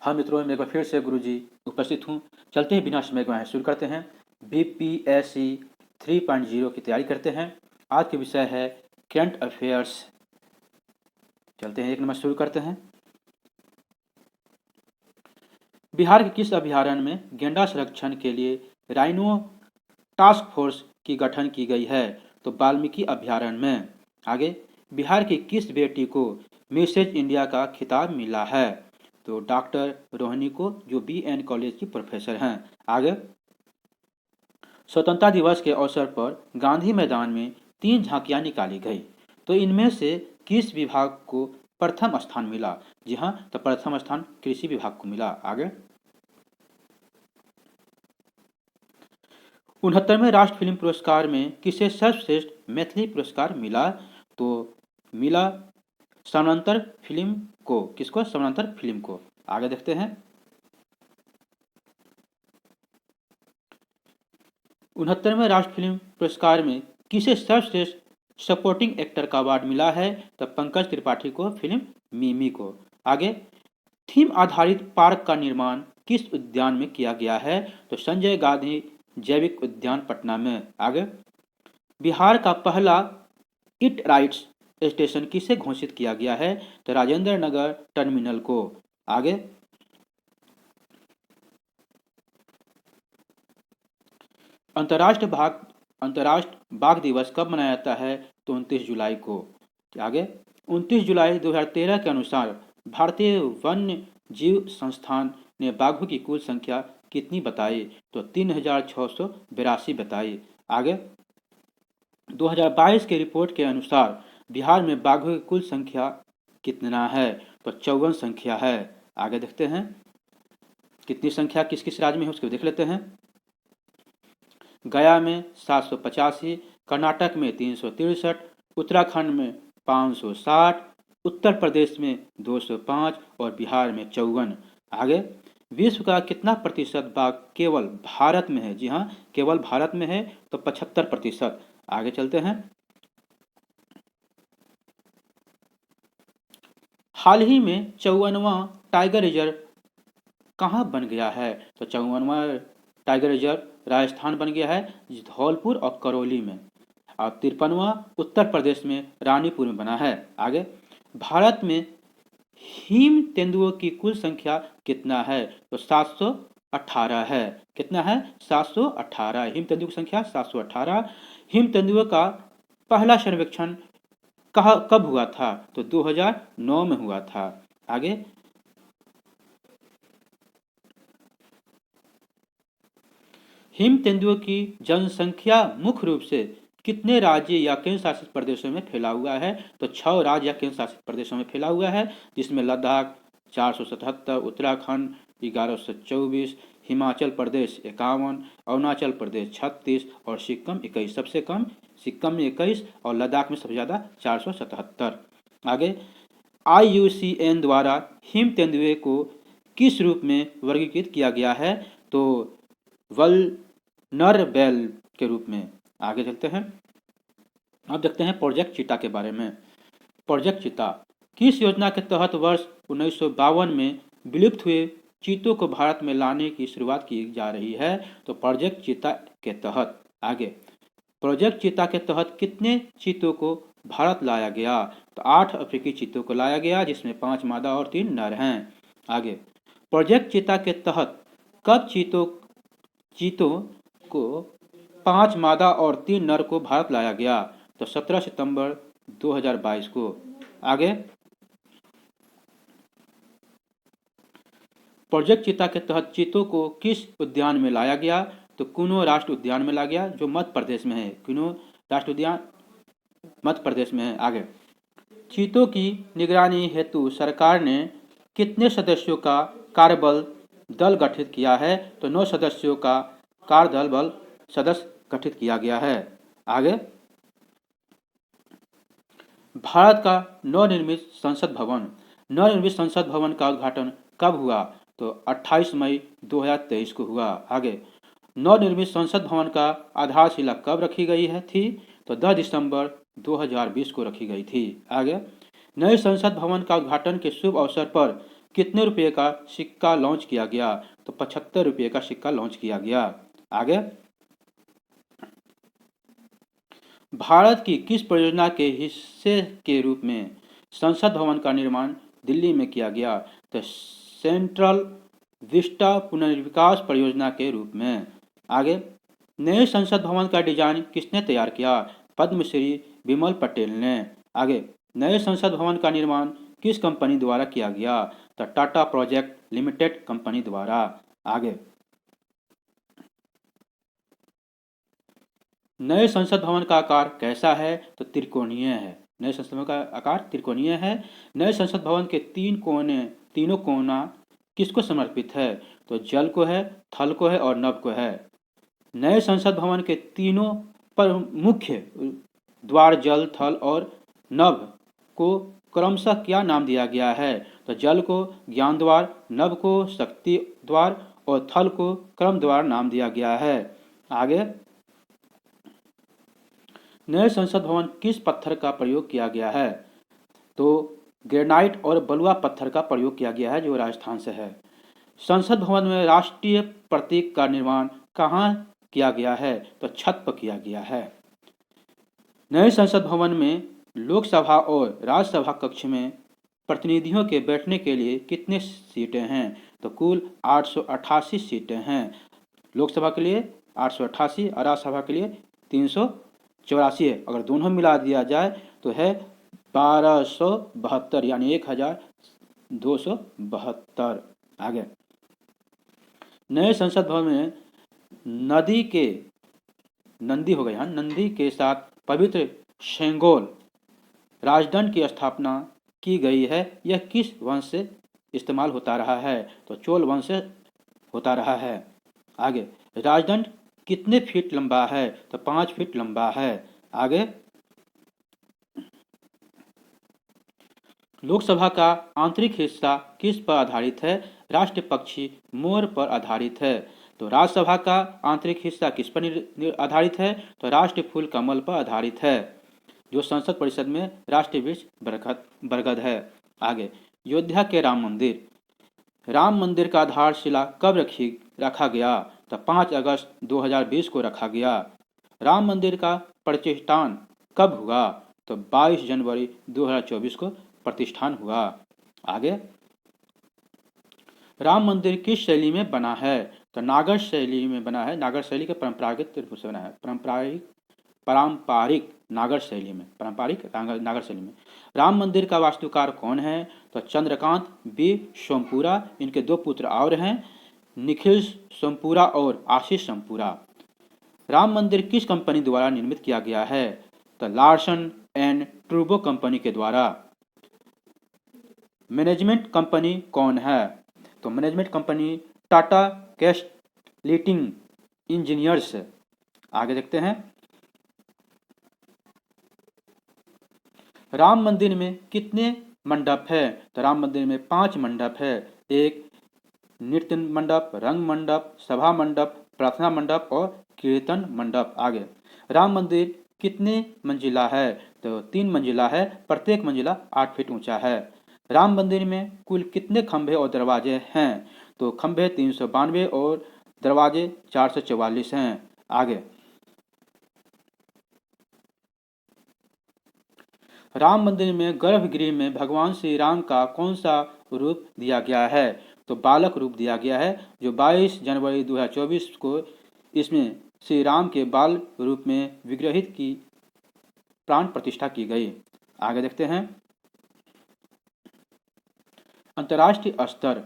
हाँ मित्रों, मैं एक बार फिर से गुरुजी उपस्थित हूँ। चलते हैं बिना समय गवाए शुरू करते हैं। बीपीएससी 3.0 की तैयारी करते हैं। आज के विषय है करंट अफेयर्स। चलते हैं, 1 नंबर शुरू करते हैं। बिहार के किस अभयारण्य में गेंडा संरक्षण के लिए राइनो टास्क फोर्स की गठन की गई है? तो वाल्मीकि अभयारण्य में। आगे, बिहार की किस बेटी को मिसेज इंडिया का खिताब मिला है? तो डॉक्टर रोहिणी को, जो बीएन कॉलेज की प्रोफेसर हैं। आगे, स्वतंत्रता दिवस के अवसर पर गांधी मैदान में 3 झांकियां निकाली गई, तो इनमें से किस विभाग को प्रथम स्थान मिला? जी हाँ, तो प्रथम स्थान कृषि विभाग को मिला। आगे, 69वें राष्ट्रीय फिल्म पुरस्कार में किसे सर्वश्रेष्ठ मैथिली पुरस्कार मिला? तो मिला समानांतर फिल्म को। किसको? समानांतर फिल्म को। आगे देखते हैं, 69वें राष्ट्रीय फिल्म पुरस्कार में किसे सर्वश्रेष्ठ सपोर्टिंग एक्टर का अवार्ड मिला है? तो पंकज त्रिपाठी को फिल्म मिमी को। आगे, थीम आधारित पार्क का निर्माण किस उद्यान में किया गया है? तो संजय गांधी जैविक उद्यान पटना में। आगे, बिहार का पहला इट राइट्स स्टेशन किसे घोषित किया गया है? तो राजेंद्र नगर टर्मिनल को। आगे, अंतर्राष्ट्रीय बाघ दिवस कब मनाया जाता है? तो 29 जुलाई को। आगे, 29 जुलाई 2013 के अनुसार भारतीय वन्य जीव संस्थान ने बाघों की कुल संख्या कितनी बताई? तो 3682 बताई। आगे, 2022 के रिपोर्ट के अनुसार बिहार में बाघों की कुल संख्या कितना है? तो 54 संख्या है। आगे देखते हैं कितनी संख्या किस किस राज्य में है, उसको देख लेते हैं। गया में 785, कर्नाटक में 363, उत्तराखंड में 560, उत्तर प्रदेश में 205 और बिहार में 54। आगे, विश्व का कितना प्रतिशत बाघ केवल भारत में है? जी हाँ, केवल भारत में है, तो 75%। आगे चलते हैं, हाल ही में 54वां टाइगर रिजर्व कहाँ बन गया है? तो 54वां टाइगर रिजर्व राजस्थान बन गया है, धौलपुर और करौली में। और 53वां उत्तर प्रदेश में रानीपुर में बना है। आगे, भारत में हिम तेंदुओं की कुल संख्या कितना है? तो 718 है। कितना है? 718। हिम तेंदुओं की संख्या 718। हिम तेंदुओं का पहला सर्वेक्षण कब हुआ था? तो 2009 में हुआ था। आगे, हिम तेंदुओं की जनसंख्या मुख्य रूप से कितने राज्य या केंद्र शासित प्रदेशों में फैला हुआ है? तो 6 राज्य या केंद्र शासित प्रदेशों में फैला हुआ है, जिसमें लद्दाख 477, उत्तराखंड 1124, हिमाचल प्रदेश 51, अरुणाचल प्रदेश 36 और सिक्किम 21। सबसे कम सिक्किम में 21 और लद्दाख में सबसे ज़्यादा 477। आगे, IUCN द्वारा हिम तेंदुए को किस रूप में वर्गीकृत किया गया है? तो वल्नरेबल के रूप में। आगे चलते हैं, अब देखते हैं प्रोजेक्ट चीता के बारे में। प्रोजेक्ट चीता किस योजना के तहत वर्ष 1952 में विलुप्त हुए चीतों को भारत में लाने की शुरुआत की जा रही है? तो प्रोजेक्ट चीता के तहत। आगे, प्रोजेक्ट चीता के तहत कितने चीतों को भारत लाया गया? तो 8 अफ्रीकी चीतों को लाया गया, जिसमें 5 मादा और 3 नर हैं। आगे, प्रोजेक्ट चीता के तहत कब चीतों को 5 मादा और 3 नर को भारत लाया गया? तो 17 सितंबर 2022 को। आगे, प्रोजेक्ट चीता के तहत चीतों को किस उद्यान में लाया गया? तो कुनो राष्ट्रीय उद्यान में लाया गया, जो मध्य प्रदेश में है। कुनो राष्ट्रीय उद्यान मध्य प्रदेश में है। आगे, चीतों की निगरानी हेतु सरकार ने कितने सदस्यों का कार्यबल दल गठित किया है? तो 9 सदस्यों का कार्यदल बल सदस्य गठित किया गया है। आगे, भारत का नवनिर्मित संसद भवन का उद्घाटन कब हुआ? तो 28 मई 2023 को हुआ। आगे, नवनिर्मित संसद भवन का आधारशिला कब रखी गई थी? तो 10 दिसंबर 2020 को रखी गई थी। आगे, नए संसद भवन का उद्घाटन के शुभ अवसर पर कितने रुपये का सिक्का लॉन्च किया गया? तो 75 रुपये का सिक्का लॉन्च किया गया। आगे, भारत की किस परियोजना के हिस्से के रूप में संसद भवन का निर्माण दिल्ली में किया गया? तो सेंट्रल विस्टा पुनर्विकास परियोजना के रूप में। आगे, नए संसद भवन का डिजाइन किसने तैयार किया? पद्मश्री विमल पटेल ने। आगे, नए संसद भवन का निर्माण किस कंपनी द्वारा किया गया? तो टाटा प्रोजेक्ट लिमिटेड कंपनी द्वारा। आगे, नए संसद भवन का आकार कैसा है? तो त्रिकोणीय है। नए संसद भवन का आकार त्रिकोणीय है। नए संसद भवन के तीनों कोना किसको समर्पित है? तो जल को है, थल को है और नभ को है। नए संसद भवन के तीनों पर मुख्य द्वार जल, थल और नभ को क्रमशः क्या नाम दिया गया है? तो जल को ज्ञान द्वार, नभ को शक्ति द्वार और थल को क्रम द्वार नाम दिया गया है। आगे, नए संसद भवन किस पत्थर का प्रयोग किया गया है? तो ग्रेनाइट और बलुआ पत्थर का प्रयोग किया गया है, जो राजस्थान से है। संसद भवन में राष्ट्रीय प्रतीक का निर्माण कहाँ किया गया है? तो छत पर किया गया है। नए संसद भवन में लोकसभा और राज्यसभा कक्ष में प्रतिनिधियों के बैठने के लिए कितने सीटें हैं? तो कुल 888 सीटें हैं। लोकसभा के लिए 888 और राज्यसभा के लिए 384 है। अगर दोनों मिला दिया जाए तो है 1272, यानी 1272। आगे, नए संसद भवन में नंदी के साथ पवित्र सेंगोल राजदंड की स्थापना की गई है। यह किस वंश से इस्तेमाल होता रहा है? तो चोल वंश से होता रहा है। आगे, राजदंड कितने फीट लंबा है? तो 5 फीट लंबा है। आगे, लोकसभा का आंतरिक हिस्सा किस पर आधारित है? राष्ट्रीय पक्षी मोर पर आधारित है। तो राज्यसभा का आंतरिक हिस्सा किस पर आधारित है? तो राष्ट्रीय फूल कमल पर आधारित है, जो संसद परिषद में राष्ट्रीय वृक्ष बरगद है। आगे, अयोध्या के राम मंदिर का आधारशिला कब रखा गया? तो 5 अगस्त 2020 को रखा गया। राम मंदिर का प्रतिष्ठान कब हुआ? तो 22 जनवरी 2024 को प्रतिष्ठान हुआ। आगे, राम मंदिर किस शैली में बना है? तो नागर शैली में बना है। नागर शैली के परंपरागत रूप से बना है। पारंपरिक नागर शैली में। राम मंदिर का वास्तुकार कौन है? तो चंद्रकांत बी सोमपुरा। इनके 2 पुत्र और हैं, निखिल सोमपुरा और आशीष सोमपुरा। राम मंदिर किस कंपनी द्वारा निर्मित किया गया है? तो लार्सन एंड ट्रूबो कंपनी के द्वारा। मैनेजमेंट कंपनी कौन है? तो मैनेजमेंट कंपनी टाटा कैस्टलिटिंग इंजीनियर्स। आगे देखते हैं, राम मंदिर में कितने मंडप है? तो राम मंदिर में 5 मंडप है। एक नृत्य मंडप, रंग मंडप, सभा मंडप, प्रार्थना मंडप और कीर्तन मंडप। आगे, राम मंदिर कितने मंजिला है? तो 3 मंजिला है। प्रत्येक मंजिला 8 फीट ऊंचा है। राम मंदिर में कुल कितने खंभे और दरवाजे हैं? तो खंभे 392 और दरवाजे 444 हैं। आगे, राम मंदिर में गर्भगृह में भगवान श्री राम का कौन सा रूप दिया गया है? तो बालक रूप दिया गया है, जो 22 जनवरी 2024 को इसमें श्री राम के बाल रूप में विग्रहित की प्राण प्रतिष्ठा की गई। आगे देखते हैं, अंतर्राष्ट्रीय स्तर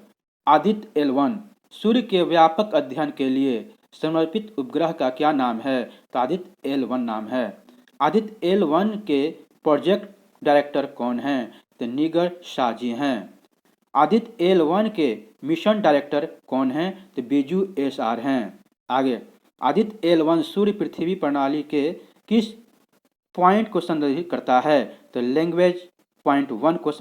आदित्य L1 सूर्य के व्यापक अध्ययन के लिए समर्पित उपग्रह का क्या नाम है? तो आदित्य L1 नाम है। आदित्य L1 के प्रोजेक्ट डायरेक्टर कौन हैं? तो निगर शाह जी हैं। आदित्य L1 के मिशन डायरेक्टर कौन हैं? तो बीजू SR हैं। आगे, आदित्य L1 सूर्य पृथ्वी प्रणाली के किस पॉइंट को संदर्भित करता है? तो लैंग्वेज पॉइंट 1 को